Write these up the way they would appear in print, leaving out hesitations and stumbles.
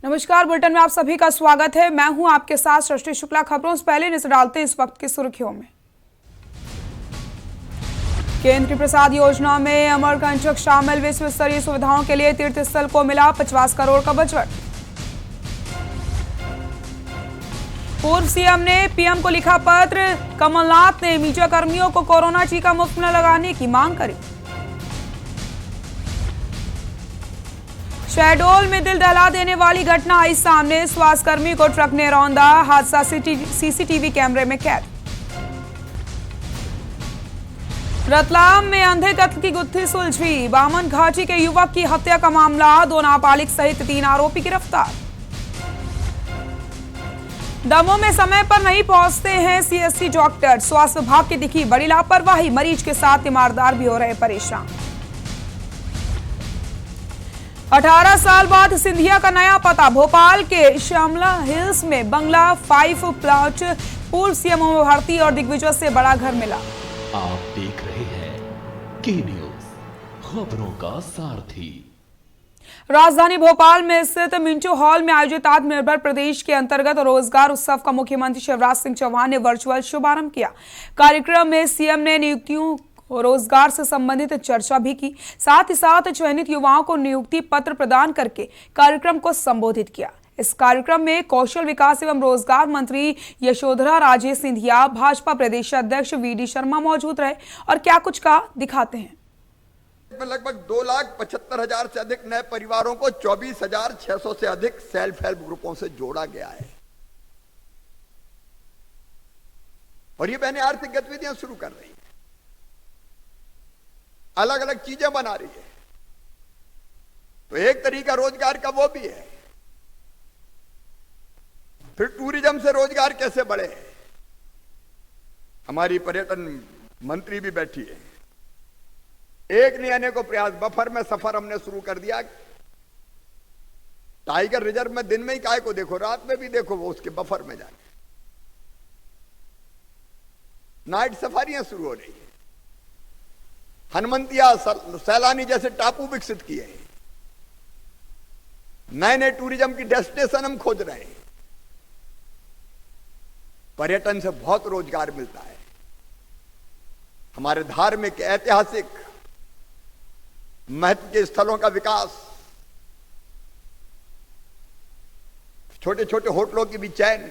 नमस्कार, बुलेटिन में आप सभी का स्वागत है। मैं हूं आपके साथ सृष्टि शुक्ला। खबरों से पहले नजर डालते हैं इस वक्त की सुर्खियों में। केंद्र की प्रसाद योजना में अमरकंटक शामिल। विश्व स्तरीय सुविधाओं के लिए तीर्थ स्थल को मिला 50 करोड़ का बजट। पूर्व सीएम ने पीएम को लिखा पत्र। कमलनाथ ने मीडिया कर्मियों को कोरोना टीका मुफ्त में लगाने की मांग करी। शहडोल में दिल दहला देने वाली घटना आई सामने। स्वास्थ्यकर्मी को ट्रक ने रौंदा। हादसा सीसीटीवी कैमरे में कैद। रतलाम में अंधे कत्ल की गुत्थी सुलझी। बामन घाटी के युवक की हत्या का मामला। 2 नाबालिग सहित 3 आरोपी गिरफ्तार। दमों में समय पर नहीं पहुंचते हैं सीएससी डॉक्टर। स्वास्थ्य विभाग की दिखी बड़ी लापरवाही। मरीज के साथ तीमारदार भी हो रहे परेशान। 18 साल बाद सिंधिया का नया पता। भोपाल के श्यामला हिल्स में बंगला 5 प्लॉट। पूर्व सीएम भारती और दिग्विजय से बड़ा घर मिला। आप देख रहे हैं के न्यूज, खबरों का सारथी। राजधानी भोपाल में स्थित मिंटो हॉल में आयोजित आत्मनिर्भर प्रदेश के अंतर्गत रोजगार उत्सव का मुख्यमंत्री शिवराज सिंह चौहान ने वर्चुअल शुभारंभ किया। कार्यक्रम में सीएम ने नियुक्तियों रोजगार से संबंधित चर्चा भी की। साथ ही साथ चयनित युवाओं को नियुक्ति पत्र प्रदान करके कार्यक्रम को संबोधित किया। इस कार्यक्रम में कौशल विकास एवं रोजगार मंत्री यशोधरा राजे सिंधिया, भाजपा प्रदेश अध्यक्ष वीडी शर्मा मौजूद रहे और क्या कुछ कहा दिखाते हैं। लगभग 2,75,000 से अधिक नए परिवारों को 24,600 से अधिक सेल्फ हेल्प ग्रुपों से जोड़ा गया है और ये बहनें आर्थिक गतिविधियां शुरू कर रही है, अलग अलग चीजें बना रही है। तो एक तरीका रोजगार का वो भी है। फिर टूरिज्म से रोजगार कैसे बढ़े। हमारी पर्यटन मंत्री भी बैठी है। एक नहीं आने को प्रयास। बफर में सफर हमने शुरू कर दिया। टाइगर रिजर्व में दिन में ही काय को देखो, रात में भी देखो, वो उसके बफर में जाके नाइट सफारियां शुरू हो रही है। हनुमंतिया, सैलानी जैसे टापू विकसित किए हैं। नए नए टूरिज्म की डेस्टिनेशन हम खोज रहे हैं। पर्यटन से बहुत रोजगार मिलता है। हमारे धार्मिक, ऐतिहासिक महत्व के स्थलों का विकास, छोटे छोटे होटलों की भी चयन,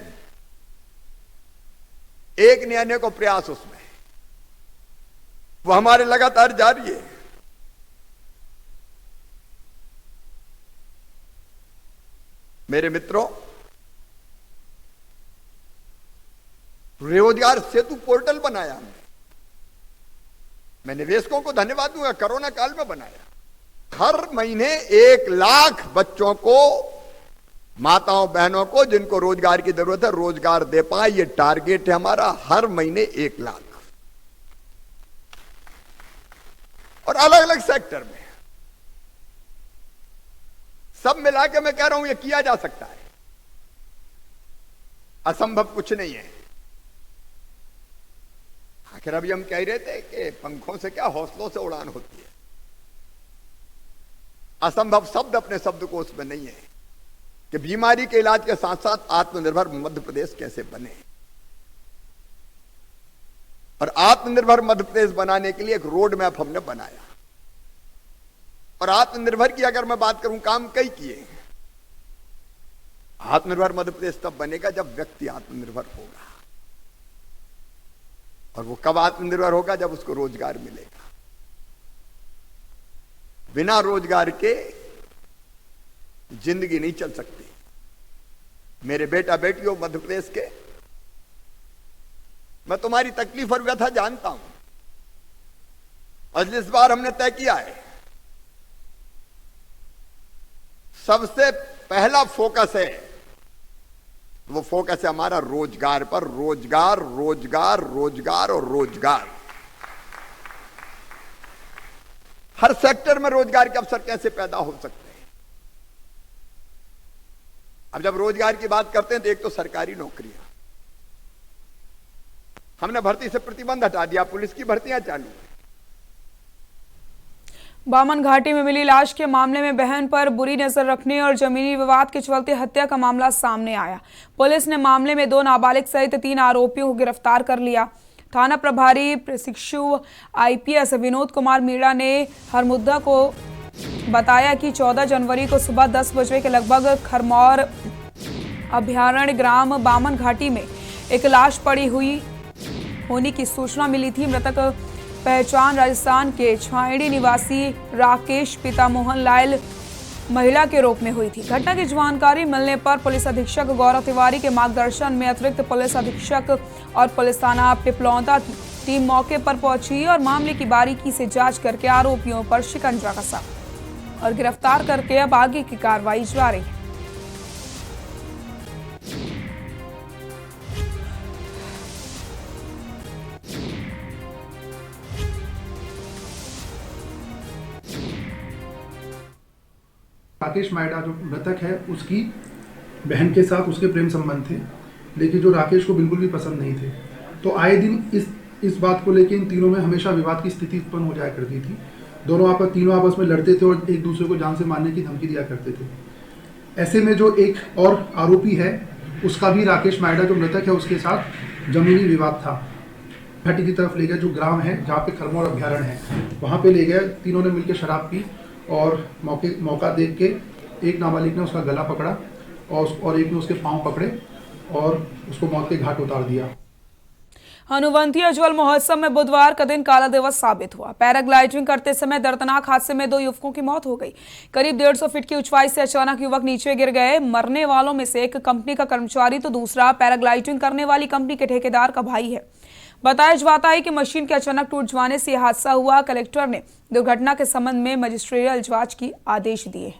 एक नहीं आने को प्रयास उसमें, वो हमारे लगातार जारी है। मेरे मित्रों, रोजगार सेतु पोर्टल बनाया हमने। मैं निवेशकों को धन्यवाद दूंगा, कोरोना काल में बनाया। हर महीने 1 लाख बच्चों को, माताओं बहनों को जिनको रोजगार की जरूरत है, रोजगार दे पाए, ये टारगेट है हमारा। हर महीने 1 लाख और अलग अलग सेक्टर में। सब मिला के मैं कह रहा हूं ये किया जा सकता है। असंभव कुछ नहीं है। आखिर अभी हम कह रहे थे कि पंखों से क्या, हौसलों से उड़ान होती है। असंभव शब्द अपने शब्दकोश में नहीं है कि बीमारी के इलाज के साथ साथ आत्मनिर्भर मध्य प्रदेश कैसे बने। और आत्मनिर्भर मध्य प्रदेश बनाने के लिए एक रोड मैप हमने बनाया। और आत्मनिर्भर की अगर मैं बात करूं, काम कई किए। आत्मनिर्भर मध्य प्रदेश तब बनेगा जब व्यक्ति आत्मनिर्भर होगा। और वो कब आत्मनिर्भर होगा? जब उसको रोजगार मिलेगा। बिना रोजगार के जिंदगी नहीं चल सकती। मेरे बेटा बेटियों मध्य प्रदेश के, मैं तुम्हारी तकलीफ और व्यथा जानता हूं। और इस बार हमने तय किया है, सबसे पहला फोकस है, वो फोकस है हमारा रोजगार पर। रोजगार, रोजगार, रोजगार और रोजगार। हर सेक्टर में रोजगार के अवसर कैसे पैदा हो सकते हैं। अब जब रोजगार की बात करते हैं तो एक तो सरकारी नौकरियां, हमने भर्ती से प्रतिबंध हटा दिया। पुलिस की भर्तियां चालू है। बामन घाटी में मिली लाश के मामले में बहन पर बुरी नजर रखने और जमीनी विवाद के चलते हत्या का मामला सामने आया। पुलिस ने मामले में 2 नाबालिग सहित 3 आरोपियों को गिरफ्तार कर लिया। थाना प्रभारी प्रशिक्षु आईपीएस विनोद कुमार मीणा ने हर मुद्दा को बताया कि 14 जनवरी को सुबह 10 बजे के लगभग खरमौर अभयारण्य ग्राम बामन घाटी में एक लाश पड़ी हुई होने की सूचना मिली थी। मृतक पहचान राजस्थान के छायड़ी निवासी राकेश पिता मोहन लाल महिला के रूप में हुई थी। घटना की जानकारी मिलने पर पुलिस अधीक्षक गौरव तिवारी के मार्गदर्शन में अतिरिक्त पुलिस अधीक्षक और पुलिस थाना पिपलौदा की टीम मौके पर पहुंची और मामले की बारीकी से जांच करके आरोपियों पर शिकंजा कसा और गिरफ्तार करके अब आगे की कार्रवाई जारी है। राकेश मायडा जो मृतक है उसकी बहन के साथ उसके प्रेम संबंध थे, लेकिन जो राकेश को बिल्कुल भी पसंद नहीं थे। तो आए दिन इस बात को लेकर इन तीनों में हमेशा विवाद की स्थिति उत्पन्न हो जाया करती थी। तीनों आपस में लड़ते थे और एक दूसरे को जान से मारने की धमकी दिया करते थे। ऐसे में जो एक और आरोपी है उसका भी राकेश मायडा जो मृतक है उसके साथ जमीनी विवाद था। घाटी की तरफ ले गए, जो ग्राम है जहाँ पे खरमौर अभ्यारण्य है वहाँ पे ले गए। तीनों ने मिलकर शराब पी और मौका देख के एक नाबालिग ने उसका गला पकड़ा और एक ने उसके पांव पकड़े और उसको मौत के घाट उतार दिया। हनुवंतिया जल महोत्सव में बुधवार का दिन काला दिवस साबित हुआ। पैराग्लाइडिंग करते समय दर्दनाक हादसे में 2 युवकों की मौत हो गई। करीब 150 फीट की ऊंचाई से अचानक युवक नीचे गिर गए। मरने वालों में से एक कंपनी का कर्मचारी तो दूसरा पैराग्लाइडिंग करने वाली कंपनी के ठेकेदार का भाई है। बताया जाता है कि मशीन के अचानक टूट जाने से यह हादसा हुआ। कलेक्टर ने दुर्घटना के संबंध में मजिस्ट्रियल जांच की आदेश दिए।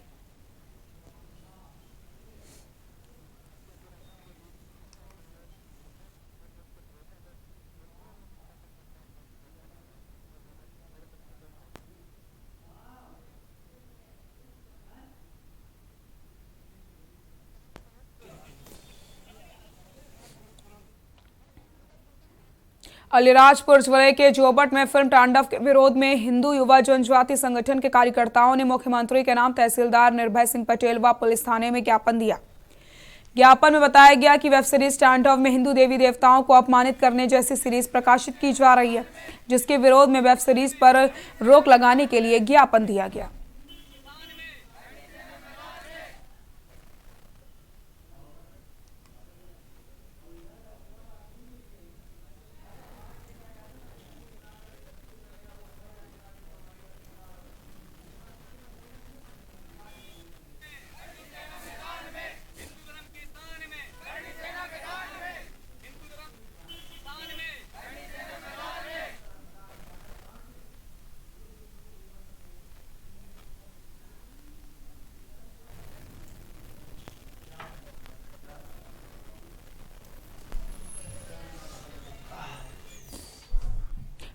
अलीराजपुर जिले के जोबट में फिल्म तांडव के विरोध में हिंदू युवा जनजाति संगठन के कार्यकर्ताओं ने मुख्यमंत्री के नाम तहसीलदार निर्भय सिंह पटेल व पुलिस थाने में ज्ञापन दिया। ज्ञापन में बताया गया कि वेब सीरीज तांडव में हिंदू देवी देवताओं को अपमानित करने जैसी सीरीज प्रकाशित की जा रही है, जिसके विरोध में वेब सीरीज पर रोक लगाने के लिए ज्ञापन दिया गया।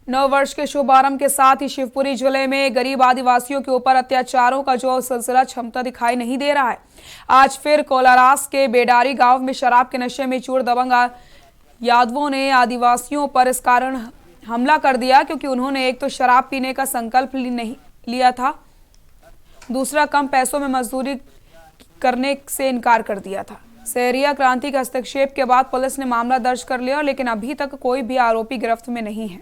नव वर्ष के शुभारंभ के साथ ही शिवपुरी जिले में गरीब आदिवासियों के ऊपर अत्याचारों का जो सिलसिला क्षमता दिखाई नहीं दे रहा है। आज फिर कोलारास के बेडारी गांव में शराब के नशे में चूर दबंग यादवों ने आदिवासियों पर इस कारण हमला कर दिया क्योंकि उन्होंने एक तो शराब पीने का संकल्प नहीं लिया था, दूसरा कम पैसों में मजदूरी करने से इनकार कर दिया था। सहरिया क्रांति के हस्तक्षेप के बाद पुलिस ने मामला दर्ज कर लिया, लेकिन अभी तक कोई भी आरोपी गिरफ्त में नहीं है।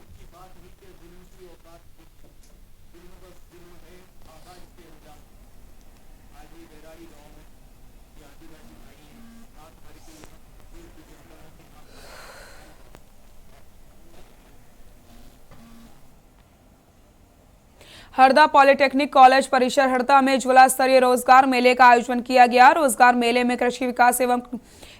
हरदा पॉलिटेक्निक कॉलेज परिसर हरदा में जिला स्तरीय रोजगार मेले का आयोजन किया गया। रोजगार मेले में कृषि विकास एवं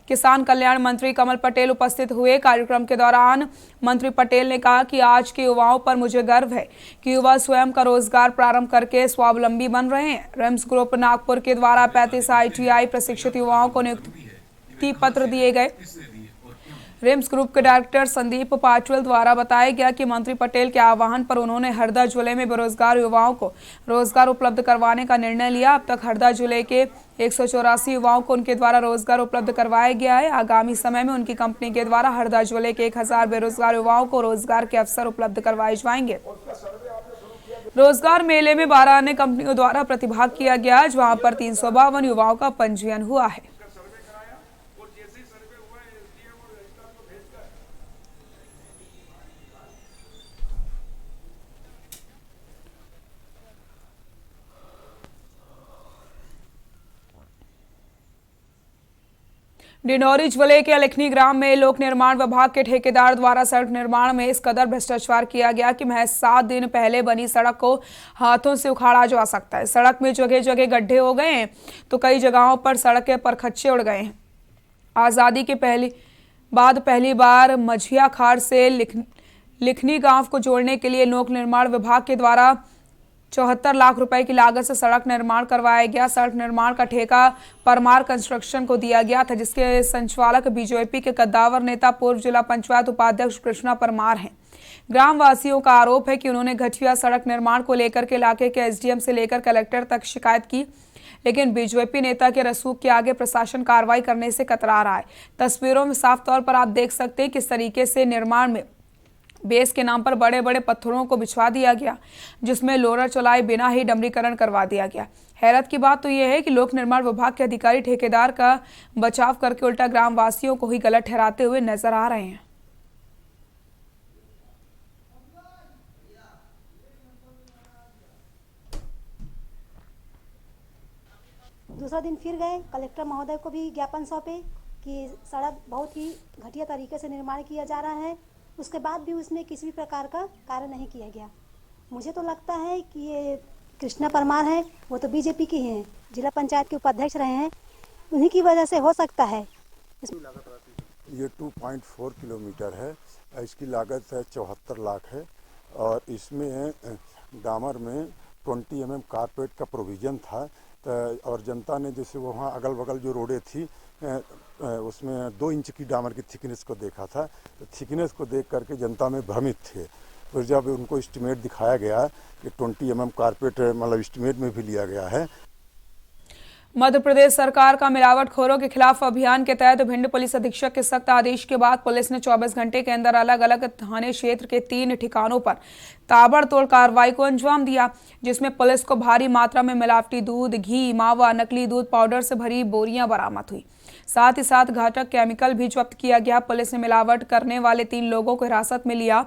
किसान कल्याण मंत्री कमल पटेल उपस्थित हुए। कार्यक्रम के दौरान मंत्री पटेल ने कहा कि आज के युवाओं पर मुझे गर्व है कि युवा स्वयं का रोजगार प्रारंभ करके स्वावलंबी बन रहे हैं। रिम्स ग्रुप नागपुर के द्वारा 35 ITI प्रशिक्षित युवाओं को नियुक्ति पत्र दिए गए। रिम्स ग्रुप के डायरेक्टर संदीप पाटवल द्वारा बताया गया कि मंत्री पटेल के आह्वान पर उन्होंने हरदा जिले में बेरोजगार युवाओं को रोजगार उपलब्ध करवाने का निर्णय लिया। अब तक हरदा जिले के 184 युवाओं को उनके द्वारा रोजगार उपलब्ध करवाया गया है। आगामी समय में उनकी कंपनी के द्वारा हरदा जिले के 1000 बेरोजगार युवाओं को रोजगार के अवसर उपलब्ध करवाए जाएंगे। रोजगार मेले में 12 अन्य कंपनियों द्वारा प्रतिभाग किया गया, जहां पर 352 युवाओं का पंजीयन हुआ है। डिंडौरी जिले के लखनी ग्राम में लोक निर्माण विभाग के ठेकेदार द्वारा सड़क निर्माण में इस कदर भ्रष्टाचार किया गया कि महज 7 दिन पहले बनी सड़क को हाथों से उखाड़ा जा सकता है। सड़क में जगह जगह गड्ढे हो गए हैं तो कई जगहों पर सड़क के परखच्चे उड़ गए हैं। आज़ादी के पहली बार मझिया खाड़ से लिखनी गांव को जोड़ने के लिए लोक निर्माण विभाग के द्वारा 74 लाख रुपए की लागत से सड़क निर्माण करवाया गया। सड़क निर्माण का ठेका परमार कंस्ट्रक्शन को दिया गया था, जिसके संचालक बीजेपी के कद्दावर नेता पूर्व जिला पंचायत उपाध्यक्ष कृष्णा परमार हैं। ग्राम वासियों का आरोप है कि उन्होंने घटिया सड़क निर्माण को लेकर के इलाके के एसडीएम से लेकर कलेक्टर तक शिकायत की, लेकिन बीजेपी नेता के रसूख के आगे प्रशासन कार्रवाई करने से कतरा रहा है। तस्वीरों में साफ तौर पर आप देख सकते हैं किस तरीके से निर्माण में बेस के नाम पर बड़े बड़े पत्थरों को बिछवा दिया गया, जिसमें लोरर चलाए बिना ही डमरीकरण करवा दिया गया। हैरत की बात तो यह है कि लोक निर्माण विभाग के अधिकारी ठेकेदार का बचाव करके उल्टा ग्राम वासियों को ही गलत ठहराते हुए नजर आ रहे हैं। दूसरा दिन फिर गए, कलेक्टर महोदय को भी ज्ञापन सौंपे कि सड़क बहुत ही घटिया तरीके से निर्माण किया जा रहा है। उसके बाद भी उसमें किसी भी प्रकार का कार्य नहीं किया गया। मुझे तो लगता है कि ये कृष्णा परमार है, वो तो बीजेपी के ही हैं, जिला पंचायत के उपाध्यक्ष रहे हैं, उन्हीं की वजह से हो सकता है। ये 2.4 किलोमीटर है, इसकी लागत है 74 लाख है और इसमें डामर में 20 mm कारपेट का प्रोविज़न था और जनता ने जैसे वहाँ अगल बगल जो रोडें थी उसमें 2 इंच की डामर की थिकनेस को देखा था, तो थिकनेस को देख करके जनता में भ्रमित थे। फिर जब उनको एस्टीमेट दिखाया गया कि 20 mm कारपेट मतलब एस्टीमेट में भी लिया गया है। मध्य प्रदेश सरकार का मिलावटखोरों के खिलाफ अभियान के तहत भिंड पुलिस अधीक्षक के सख्त आदेश के बाद पुलिस ने 24 घंटे के अंदर अलग अलग थाने क्षेत्र के 3 ठिकानों पर ताबड़तोड़ कार्रवाई को अंजाम दिया, जिसमें पुलिस को भारी मात्रा में मिलावटी दूध, घी, मावा, नकली दूध पाउडर से भरी बोरियां बरामद हुई। साथ ही साथ घातक केमिकल भी जब्त किया गया। पुलिस ने मिलावट करने वाले 3 लोगों को हिरासत में लिया।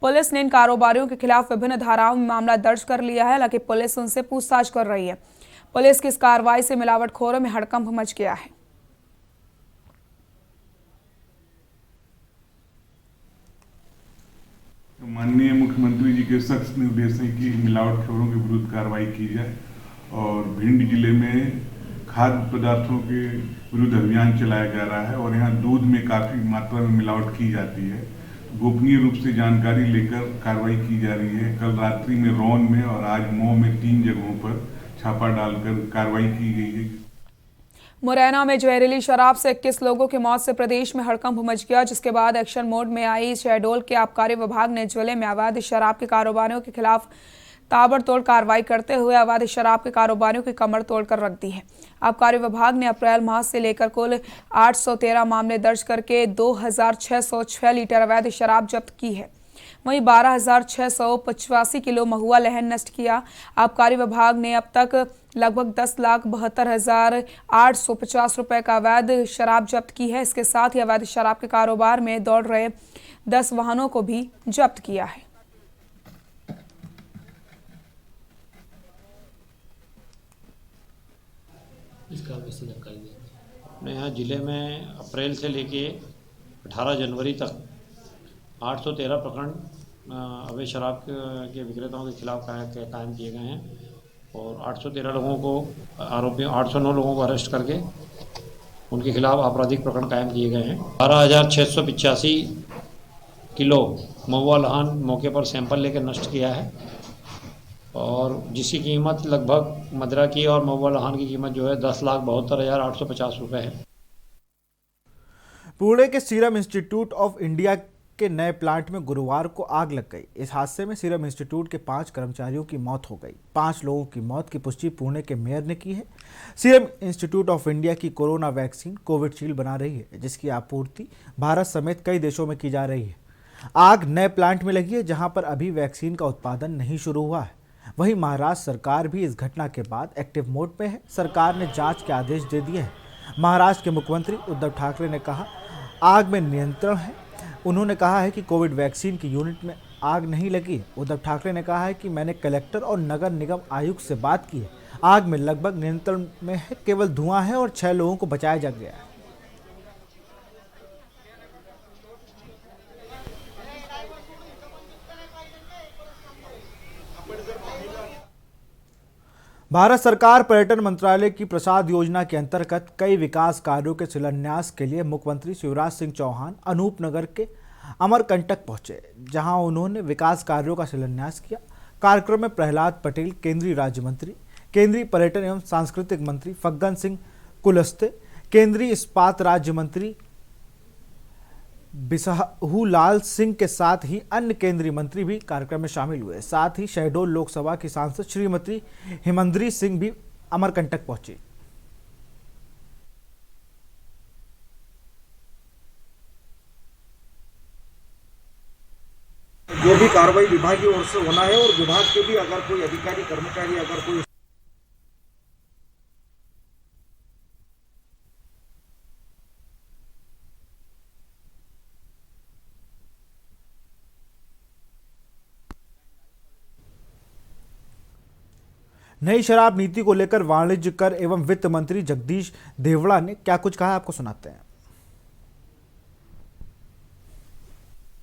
पुलिस ने इन कारोबारियों के खिलाफ विभिन्न धाराओं में मामला दर्ज कर लिया है, हालांकि पुलिस उनसे पूछताछ कर रही है। पुलिस की इस कार्रवाई से मिलावटखोरों में हड़कंप मच गया है। माननीय मुख्यमंत्री जी के सख्त निर्देश है कि मिलावटखोरों के विरुद्ध कार्रवाई की जाए और भिंड जिले में खाद्य पदार्थों के विरुद्ध अभियान चलाया जा रहा है और यहाँ दूध में काफ़ी मात्रा में मिलावट की जाती है। गोपनीय रूप से जानकारी लेकर कार्रवाई की जा रही है। कल रात्रि में रौन में और आज मऊ में 3 जगहों पर छापा डालकर कार्रवाई की गई है। मुरैना में जहरीली शराब से 21 लोगों की मौत से प्रदेश में हड़कंप मच गया, जिसके बाद एक्शन मोड में आई शहडोल के आबकारी विभाग ने जिले में अवैध शराब के कारोबारियों के खिलाफ ताबड़तोड़ कार्रवाई करते हुए अवैध शराब के कारोबारियों की कमर तोड़कर रख दी है। आबकारी विभाग ने अप्रैल माह से लेकर कुल 813 मामले दर्ज करके 2606 लीटर अवैध शराब जब्त की है। वहीं 12,685 किलो महुआ लहन नष्ट किया। आबकारी विभाग ने अब तक लगभग 10,72,850 रुपए का अवैध शराब जब्त की है। इसके साथ ही अवैध शराब के कारोबार में दौड़ रहे 10 वाहनों को भी जब्त किया है। इसका वैसे जानकारी दें। अपने यहाँ जिले में अप्रैल से लेके 18 जनवरी तक 813 प्रकरण अवैध शराब के विक्रेताओं के खिलाफ कायम किए गए हैं और 813 लोगों को आरोपियों 809 लोगों को अरेस्ट करके उनके खिलाफ आपराधिक प्रकरण कायम किए गए हैं। 12,685 किलो महुआ लहान मौके पर सैंपल लेकर नष्ट किया है और जिसकी कीमत लगभग मदरा की और महुआ लहान की कीमत जो है 10,72,850 रुपये है। पुणे के सीरम इंस्टीट्यूट ऑफ इंडिया के नए प्लांट में गुरुवार को आग लग गई। इस हादसे में सीरम इंस्टीट्यूट के 5 कर्मचारियों की मौत हो गई। 5 लोगों की मौत की पुष्टि पुणे के मेयर ने की है। सीरम इंस्टीट्यूट ऑफ इंडिया की कोरोना वैक्सीन कोविशील्ड बना रही है, जिसकी आपूर्ति भारत समेत कई देशों में की जा रही है। आग नए प्लांट में लगी है, जहां पर अभी वैक्सीन का उत्पादन नहीं शुरू हुआ है। वहीं महाराष्ट्र सरकार भी इस घटना के बाद एक्टिव मोड में है। सरकार ने जांच के आदेश दे दिए हैं। महाराष्ट्र के मुख्यमंत्री उद्धव ठाकरे ने कहा आग में नियंत्रण है। उन्होंने कहा है कि कोविड वैक्सीन की यूनिट में आग नहीं लगी। उद्धव ठाकरे ने कहा है कि मैंने कलेक्टर और नगर निगम आयुक्त से बात की है। आग में लगभग नियंत्रण में है, केवल धुआं है और 6 लोगों को बचाया जा गया है। भारत सरकार पर्यटन मंत्रालय की प्रसाद योजना के अंतर्गत कई विकास कार्यों के शिलान्यास के लिए मुख्यमंत्री शिवराज सिंह चौहान अनूपनगर के अमरकंटक पहुंचे, जहां उन्होंने विकास कार्यों का शिलान्यास किया। कार्यक्रम में प्रहलाद पटेल, केंद्रीय राज्य मंत्री, केंद्रीय पर्यटन एवं सांस्कृतिक मंत्री फग्गन सिंह कुलस्ते, केंद्रीय इस्पात राज्य मंत्री बिसाहुलाल सिंह के साथ ही अन्य केंद्रीय मंत्री भी कार्यक्रम में शामिल हुए। साथ ही शहडोल लोकसभा की सांसद श्रीमती हिमंद्री सिंह भी अमरकंटक पहुंची। जो भी कार्रवाई विभाग की ओर से होना है और विभाग के भी अगर कोई अधिकारी कर्मचारी अगर कोई नई शराब नीति को लेकर वाणिज्य कर एवं वित्त मंत्री जगदीश देवड़ा ने क्या कुछ कहा, आपको सुनाते हैं।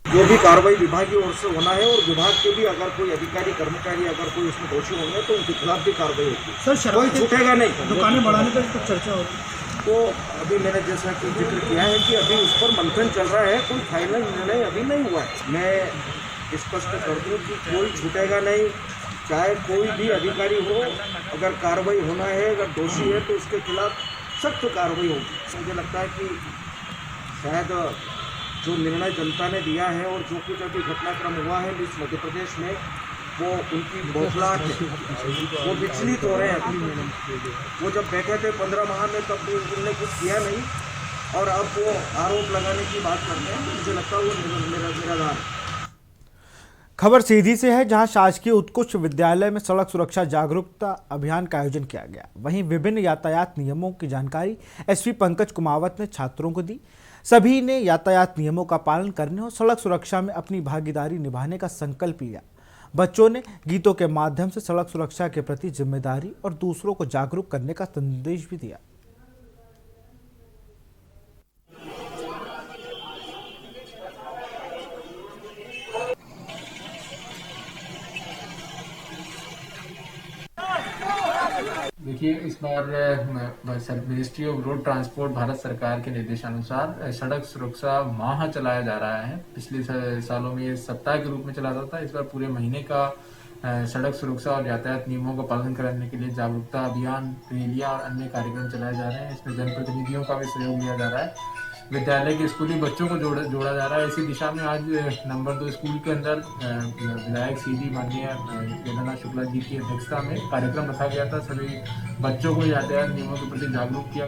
जो भी कार्रवाई विभाग की ओर से होना है और विभाग के भी अगर कोई अधिकारी कर्मचारी अगर कोई इसमें दोषी होंगे तो उनके खिलाफ भी कार्रवाई होगी। सर कोई छूटेगा नहीं। दुकानें बढ़ाने पर तो चर्चा होगी। तो अभी मैंने जैसा कि जिक्र किया है कि अभी उस पर मंथन चल रहा है, कोई फाइनल निर्णय अभी नहीं हुआ है। मैं स्पष्ट कर दूं कि कोई छूटेगा नहीं, चाहे कोई भी अधिकारी हो। अगर कार्रवाई होना है, अगर दोषी है तो उसके खिलाफ सख्त कार्रवाई होगी। मुझे लगता है कि शायद जो निर्णय जनता ने दिया है और जो कुछ अभी घटनाक्रम हुआ है इस मध्य प्रदेश में, वो उनकी बौखलाहट है, वो विचलित हो रहे हैं। वो जब बैठे थे 15 माह में तब उन्होंने कुछ किया नहीं और अब वो आरोप लगाने की बात करते हैं। मुझे लगता है वो निराधार है। खबर सीधी से है, जहां शासकीय उत्कृष्ट विद्यालय में सड़क सुरक्षा जागरूकता अभियान का आयोजन किया गया। वहीं विभिन्न यातायात नियमों की जानकारी एसपी पंकज कुमावत ने छात्रों को दी। सभी ने यातायात नियमों का पालन करने और सड़क सुरक्षा में अपनी भागीदारी निभाने का संकल्प लिया। बच्चों ने गीतों के माध्यम से सड़क सुरक्षा के प्रति जिम्मेदारी और दूसरों को जागरूक करने का संदेश भी दिया। देखिए, इस बार ministry of road transport Bharat सरकार के निर्देशानुसार सड़क सुरक्षा माह चलाया जा रहा है। पिछले सालों में ये सप्ताह के रूप में चला रहा था। इस बार पूरे महीने का सड़क सुरक्षा और यातायात नियमों का पालन कराने के लिए जागरूकता अभियान, रैलियां और अन्य कार्यक्रम चलाए जा रहे हैं। इसमें जनप्रतिनिधियों का भी सहयोग लिया जा रहा है। विद्यालय के स्कूली बच्चों को जोड़ा जा रहा है। इसी दिशा में आज नंबर 2 स्कूल के अंदर विधायक सीडी माननीय वेदना शुक्ला जी की अध्यक्षता में कार्यक्रम रखा गया था। सभी बच्चों को यातायात नियमों के प्रति जागरूक किया।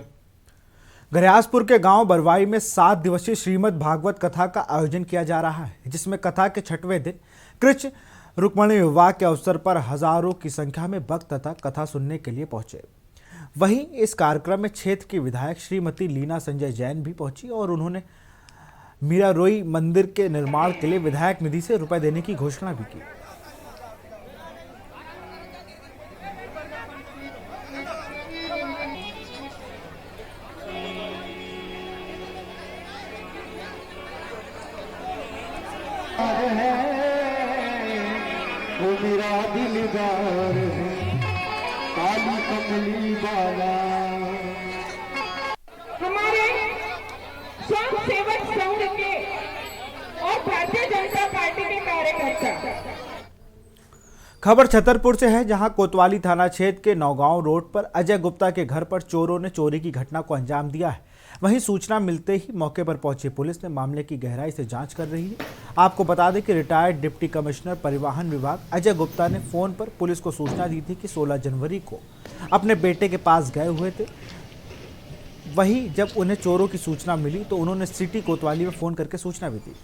गरियासपुर के गांव बरवाई में 7 दिवसीय श्रीमद् भागवत कथा का आयोजन किया जा रहा है, जिसमें कथा के 6वें दिन कृष्ण रुक्मिणी विवाह के अवसर पर हजारों की संख्या में भक्त तथा कथा सुनने के लिए पहुंचे। वहीं इस कार्यक्रम में क्षेत्र की विधायक श्रीमती लीना संजय जैन भी पहुंची और उन्होंने मीरा रोई मंदिर के निर्माण के लिए विधायक निधि से रुपए देने की घोषणा भी की। मेरा दिलदार है काली कमली वाला। हमारे स्वयं सेवक संघ के और भारतीय जनता पार्टी के कार्यकर्ता। खबर छतरपुर से है, जहां कोतवाली थाना क्षेत्र के नौगांव रोड पर अजय गुप्ता के घर पर चोरों ने चोरी की घटना को अंजाम दिया है। वहीं सूचना मिलते ही मौके पर पहुंची पुलिस ने मामले की गहराई से जांच कर रही है। आपको बता दें कि रिटायर्ड डिप्टी कमिश्नर परिवहन विभाग अजय गुप्ता ने फोन पर पुलिस को सूचना दी थी कि 16 जनवरी को अपने बेटे के पास गए हुए थे। वहीं जब उन्हें चोरों की सूचना मिली तो उन्होंने सिटी कोतवाली में फोन करके सूचना भी दी।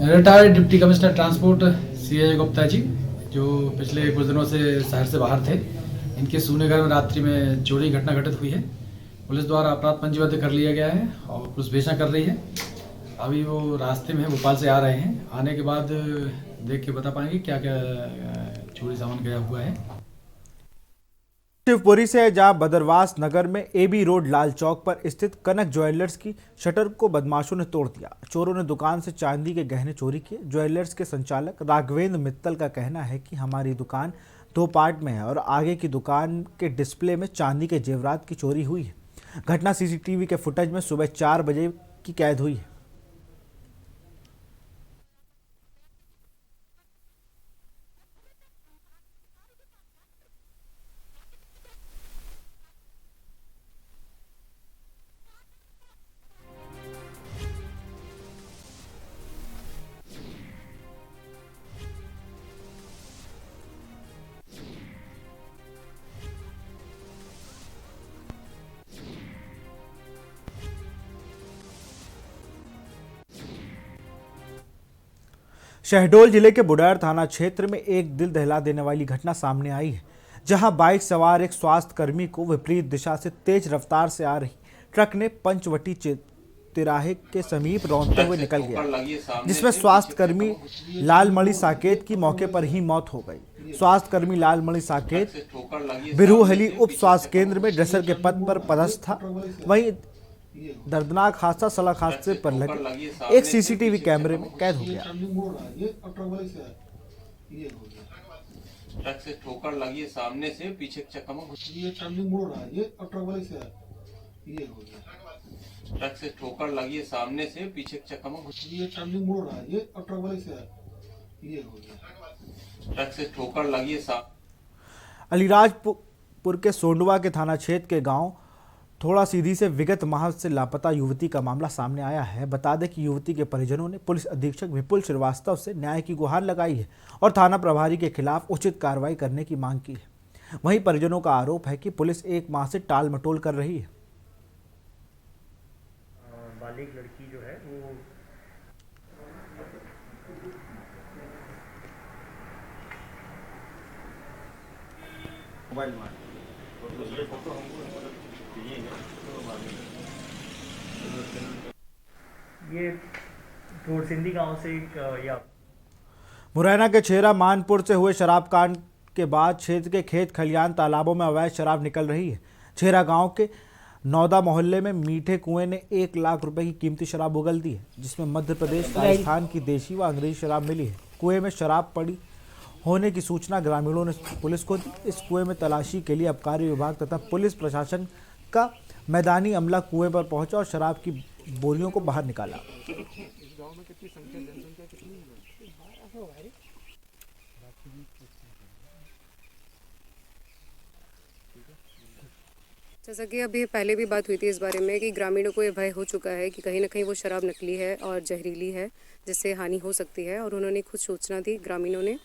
Retired deputy commissioner transport CA Gupta ji, जो पिछले कुछ दिनों से शहर से बाहर थे, इनके सोने घर में रात्रि में चोरी घटना घटित हुई है। पुलिस द्वारा अपराध पंजीबद्ध कर लिया गया है और पुलिस विवेचना कर रही है। अभी वो रास्ते में है, भोपाल से आ रहे हैं। आने के बाद देख के बता पाएंगे क्या क्या चोरी सामान गया हुआ है। शिवपुरी से जहां बदरवास नगर में AB रोड लाल चौक पर स्थित कनक ज्वेलर्स की शटर को बदमाशों ने तोड़ दिया। चोरों ने दुकान से चांदी के गहने चोरी किए। ज्वेलर्स के संचालक राघवेंद्र मित्तल का कहना है कि हमारी दुकान 2 पार्ट में है और आगे की दुकान के डिस्प्ले में चांदी के जेवरात की चोरी हुई है। घटना CCTV के फुटेज में सुबह 4 बजे की कैद हुई है। शहडोल जिले के बुडार थाना क्षेत्र में एक दिल दहला देने वाली घटना सामने आई है, जहां बाइक सवार एक स्वास्थ्य कर्मी को विपरीत दिशा से तेज रफ्तार से आ रही ट्रक ने पंचवटी तिराहे के समीप रौंदते हुए निकल गया, जिसमें स्वास्थ्य कर्मी लालमणि साकेत की मौके पर ही मौत हो गई। स्वास्थ्य कर्मी लालमणि साकेत बिरूहली उप स्वास्थ्य केंद्र में ड्रेसर के पद पर पदस्थ था। वहीं दर्दनाक हादसा सड़क हादसे पर लगे एक CCTV कैमरे में कैद हो गया। ट्रक से ठोकर लगी है, सामने से पीछे चक्का में ये टर्निंग मोड़ रहा है, ये ट्रक वाले से ये हो गया। ट्रक से ठोकर लगी है, सामने से पीछे चक्का में ये टर्निंग मोड़ रहा है, ये ट्रक वाले से ये हो गया। ट्रक से ठोकर लगी है। अलीराजपुर के सोंडवा के थाना क्षेत्र के गांव थोड़ा सीधी से विगत माह से लापता युवती का मामला सामने आया है। बता दें कि युवती के परिजनों ने पुलिस अधीक्षक विपुल श्रीवास्तव से न्याय की गुहार लगाई है और थाना प्रभारी के खिलाफ उचित कार्रवाई करने की मांग की है। वहीं परिजनों का आरोप है कि पुलिस 1 माह से टाल मटोल कर रही है। बालिग लड़की जो है वो मोबाइल में ये ढोरसिंदी गांव से या मुरैना के छेरा मानपुर से हुए शराब कांड के बाद क्षेत्र के खेत खलियान तालाबों में अवैध शराब निकल रही है। छेरा गांव के नौदा मोहल्ले में मीठे कुएं ने 1 लाख रुपए की कीमती शराब उगल दी है, जिसमें मध्य प्रदेश, राजस्थान की देशी व अंग्रेजी शराब मिली है। कुएं में शराब पड़ी होने की सूचना ग्रामीणों ने पुलिस को दी। इस कुएं में तलाशी के लिए आबकारी विभाग तथा पुलिस प्रशासन का मैदानी अमला कुएं पर पहुंचा और शराब की बोरियों को बाहर निकाला। जैसा कि अभी पहले भी बात हुई थी इस बारे में कि ग्रामीणों को ये भय हो चुका है कि कहीं ना कहीं वो शराब नकली है और जहरीली है, जिससे हानि हो सकती है। और उन्होंने खुद सूचना दी, ग्रामीणों ने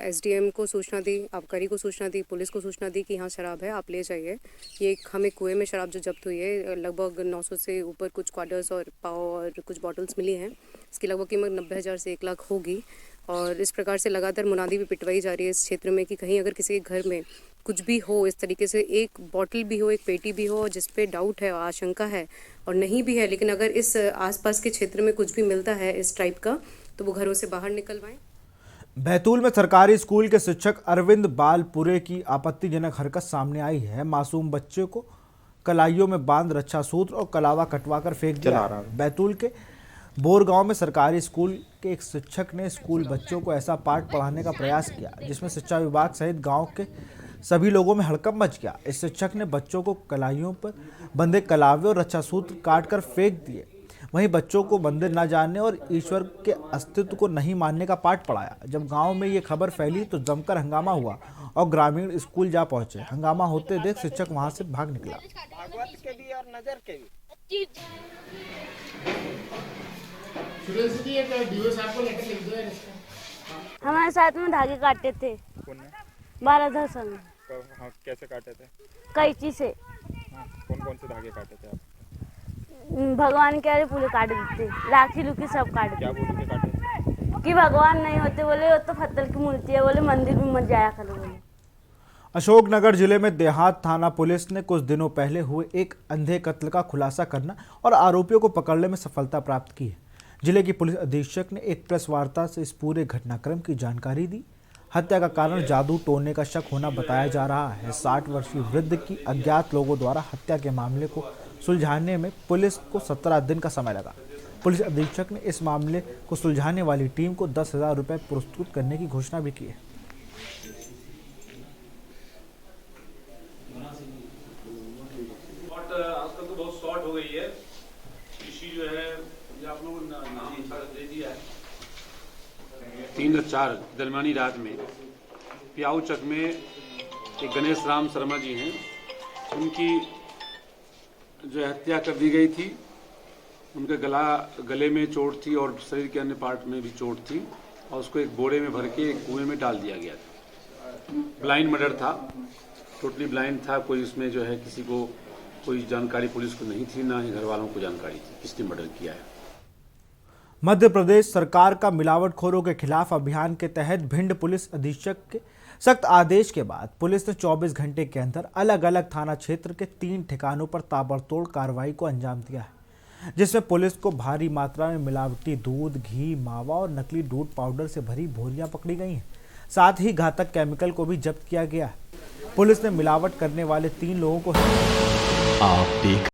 SDM को सूचना दी, आबकारी को सूचना दी, पुलिस को सूचना दी कि यहाँ शराब है, आप ले जाइए। ये हमें कुएं में शराब जो जब्त हुई है, लगभग 900 से ऊपर कुछ क्वार्टर्स और पाव और कुछ बॉटल्स मिली हैं। इसकी लगभग कीमत 90,000 से 1 लाख होगी। और इस प्रकार से लगातार मुनादी भी पिटवाई जा रही है इस क्षेत्र में कि कहीं अगर किसी के घर में कुछ भी हो, इस तरीके से एक बॉटल भी हो, एक पेटी भी हो जिस पे डाउट है, आशंका है और नहीं भी है, लेकिन अगर इस आसपास के क्षेत्र में कुछ भी मिलता है इस टाइप का, तो वो घरों से बाहर निकलवाएं। बैतूल में सरकारी स्कूल के शिक्षक अरविंद बालपुरे की आपत्तिजनक हरकत सामने आई है। मासूम बच्चे को कलाइयों में बांध रक्षा सूत्र और कलावा कटवाकर फेंक दिया। बैतूल के बोरगांव में सरकारी स्कूल के एक शिक्षक ने स्कूल बच्चों को ऐसा पाठ पढ़ाने का प्रयास किया जिसमें शिक्षा विभाग सहित गांव के सभी लोगों में हड़कंप मच गया। इस शिक्षक ने बच्चों को कलाइयों पर बंधे कलावे और रक्षा सूत्र काटकर फेंक दिए। वहीं बच्चों को मंदिर न जाने और ईश्वर के अस्तित्व को नहीं मानने का पाठ पढ़ाया। जब गांव में ये खबर फैली तो जमकर हंगामा हुआ और ग्रामीण स्कूल जा पहुंचे। हंगामा होते देख शिक्षक वहां से भाग निकला। भागवत के भी और नजर के भी। हमारे साथ में धागे काटते थे। 12 साल में। कैसे काटे थे? कैंची से। कौन कौन से धागे काटे थे आप? भगवान के पूरे काट देते, राखी लुकी सब काट क्या देते बोल के काटे? कि भगवान नहीं होते, बोले वो तो पत्थर की मूर्ति है, बोले मंदिर में मत जाया करो बोले। अशोकनगर जिले में देहात थाना पुलिस ने कुछ दिनों पहले हुए एक अंधे कत्ल का खुलासा करना और आरोपियों को पकड़ने में सफलता प्राप्त की है। जिले की पुलिस अधीक्षक ने एक प्रेस वार्ता से इस पूरे घटनाक्रम की जानकारी दी। हत्या का कारण जादू टोनने का शक होना बताया जा रहा है। 60 वर्षीय वृद्ध की अज्ञात लोगों द्वारा हत्या के मामले को सुलझाने में पुलिस को 17 दिन का समय लगा। पुलिस अधीक्षक ने इस मामले को सुलझाने वाली टीम को 10,000 रुपये पुरस्कृत करने की घोषणा भी की है। आजकल तो बहुत शॉर्ट हो गई है इसी जो है, ये आप लोगों ने दे दिया है। 3-4 दरमियानी रात में प्याऊ चक में एक गणेश राम शर्मा जी हैं, उनकी जो हत्या कर दी गई थी। उनके गले में चोट थी और शरीर के अन्य पार्ट में भी चोट थी और उसको एक बोरे में भर के एक कुएं में डाल दिया गया था। ब्लाइंड मर्डर था, टोटली ब्लाइंड था। कोई इसमें जो है किसी को कोई जानकारी पुलिस को नहीं थी, ना ही घर वालों को जानकारी थी किसने मर्डर किया है। मध्य प्रदेश सरकार का मिलावटखोरों के खिलाफ अभियान के तहत भिंड पुलिस अधीक्षक के सख्त आदेश के बाद पुलिस ने 24 घंटे के अंदर अलग अलग थाना क्षेत्र के 3 ठिकानों पर ताबड़तोड़ कार्रवाई को अंजाम दिया है, जिसमें पुलिस को भारी मात्रा में मिलावटी दूध, घी, मावा और नकली दूध पाउडर से भरी बोरियां पकड़ी गई हैं। साथ ही घातक केमिकल को भी जब्त किया गया है। पुलिस ने मिलावट करने वाले 3 लोगों को आप देख